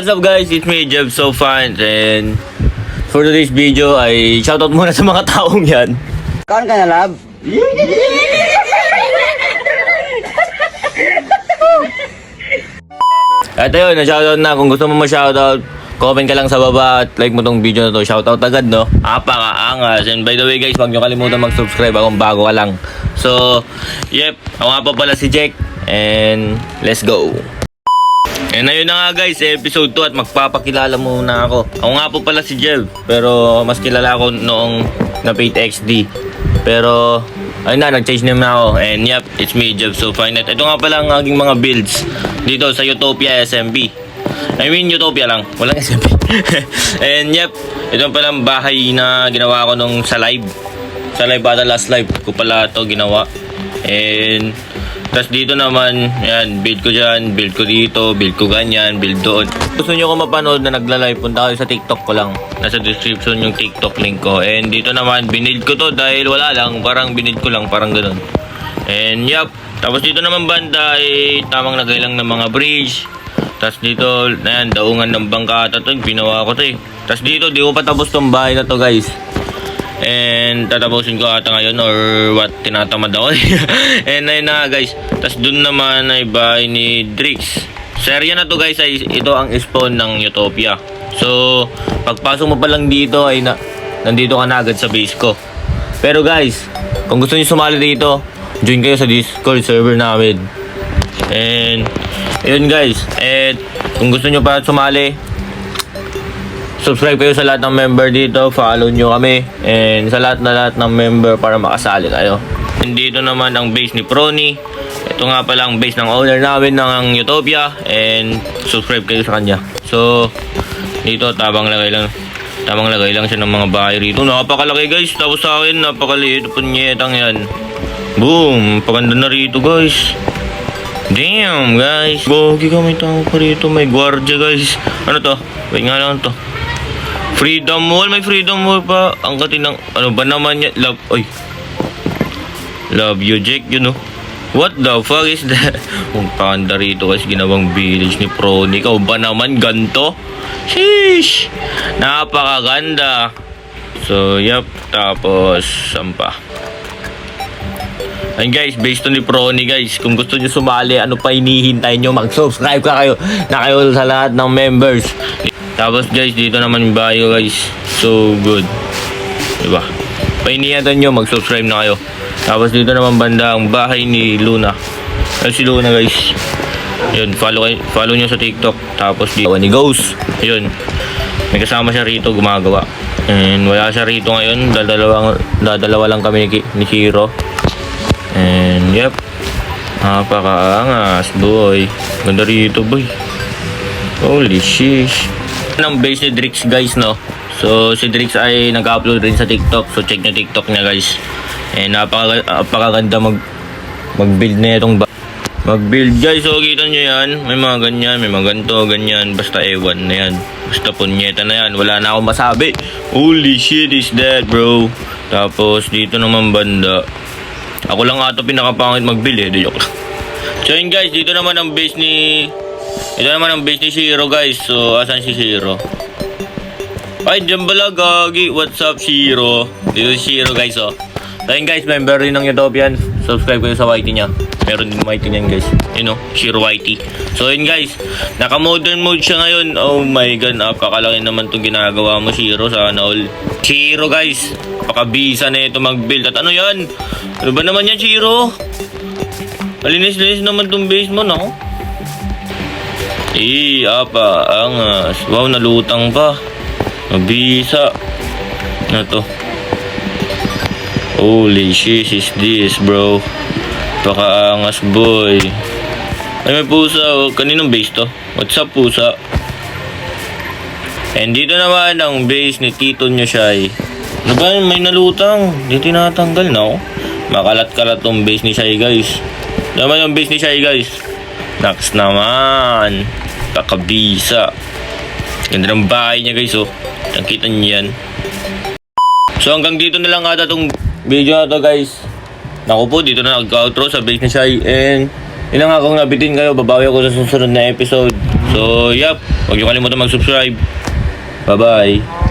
What's up guys, it's me, Jeff So Fun, and for today's video ay shoutout muna sa mga taong yan. Kaon ka na, love? At ayun, na-shoutout na. Kung gusto mo ma-shoutout, comment ka lang sa baba at like mo tong video na to. Shoutout agad, no? Apaka-angas. And by the way guys, huwag nyo kalimutan mag-subscribe akong bago ka lang. So, yep, ako nga pa pala si Jack, and let's go. And ayun na nga guys, episode 2 at magpapakilala muna ako. Ako nga po pala si Jev, pero mas kilala ako noong na-paid XD. Pero ayun na, nag-change name na ako. And yep, it's me, Jev So Fine. Ito nga pala ang aking mga builds dito sa Utopia SMB. I mean Utopia lang, walang SMB. And yep, ito pala ang bahay na ginawa ko nung sa live. Sa live ata, last live ko pala ito ginawa. And tas dito naman, yan, build ko dyan, build ko dito, build ko ganyan, build doon. Gusto nyo ko mapanood na nagla-live, punta kayo sa TikTok ko lang. Nasa description yung TikTok link ko. And dito naman, binild ko to dahil wala lang, parang binild ko lang, parang ganun. And yup, tapos dito naman banda ay tamang lagay lang ng mga bridge. Tapos dito, ayan, daungan ng bangkata to, ginawa ko to eh. Tapos dito, di ko pa tapos tong bahay na to guys. And tatapusin ko ata ngayon or what, tinatamad ako. And ayun na guys, tas dun naman ay bahay ni Drix. Sa area na to guys ay ito ang spawn ng Utopia. So pagpasok mo pa lang dito ay nandito ka na agad sa base ko. Pero guys, kung gusto niyo sumali dito, join kayo sa Discord server namin. And ayun guys, and kung gusto niyo pa sumali, subscribe kayo sa lahat ng member dito, follow nyo kami, and sa lahat ng member para makasali kayo. And dito naman ang base ni Prony. Ito nga pala ang base ng owner namin ng Utopia, and subscribe kayo sa kanya. So dito tamang lagay lang siya ng mga bahay rito. Napakalaki guys, tapos sa akin napakaliit, punyetang yan. Boom, paganda na rito guys. Damn guys, gogi ka, may tao pa rito, may gwardiya guys. Ano to? Wait nga lang to. Freedom Wall, may Freedom Wall pa. Ang katinang, ano ba naman yan? Love you, Jake, you know. What the fuck is that? Kung panda rito guys, ginawang village ni Prony. Ikaw ba naman ganto? Sheesh! Napakaganda. So, yep. Tapos, saan pa? And guys, based on ni Prony guys, kung gusto nyo sumali, ano pa hinihintay nyo? Mag-subscribe ka kayo na kayo sa lahat ng members. Tapos guys, dito naman yung bahay guys. So good. Diba? Painihatan nyo, mag-subscribe na kayo. Tapos dito naman banda ang bahay ni Luna. Ay si Luna guys. Yun, follow nyo sa TikTok. Tapos dito ni Ghost. Yun. May kasama siya rito gumagawa. And wala siya rito ngayon. Dadalawa lang kami ni Hiro. And yep. Napakaangas boy. Ganda rito boy. Holy sheesh. Ang base ni Drix guys, no? So si Drix ay nag-upload rin sa TikTok. So check nyo TikTok niya guys. And napakaganda mag-build na itong mag-build guys. So kita nyo yan. May mga ganyan, may mga ganito, ganyan. Basta ewan na yan. Basta punyeta na yan. Wala na akong masabi. Holy shit is that bro. Tapos dito naman banda, ako lang ata pinakapangit mag-build eh. Joke lang. So yun guys, dito naman ang base ni Shiro guys. So asan si Shiro? Ay, dyan pala gagi. What's up Shiro? Dito si Shiro guys oh. So yun guys, member rin ng Utopian. Subscribe kayo sa YT niya. Meron din YT niyan guys. You know, Shiro YT. So yun guys, naka-modern mode siya ngayon. Oh my god, napakalaki naman itong ginagawa mo Shiro. Sana all. Shiro guys, pakabisa na ito mag-build. At ano yan? Ano ba naman yan Shiro? Malinis-linis naman itong base mo no? Apa, angas. Wow, nalutang pa. Mabisa. Ano to? Holy shit is this, bro. Pakaangas, boy. Ay, may pusa. Oh. Kaninong base to? What's up, pusa? And dito naman ang base ni Tito nyo siya eh. Ano ba? May nalutang. Di tinatanggal na, oh. Makalat-kalat tong base ni Shai, guys. Naman yung base ni Shai, guys. Next naman. Kakabisa. Ganda ng bahay niya guys oh. Nakita niyo yan. So hanggang dito na lang ata tong video na to guys. Naku po, dito na nag-outro sa base ni Shai. And yun lang akong nabitin kayo. Babawi ako sa susunod na episode. So, yup. Huwag nyo kalimutan mag-subscribe. Bye-bye.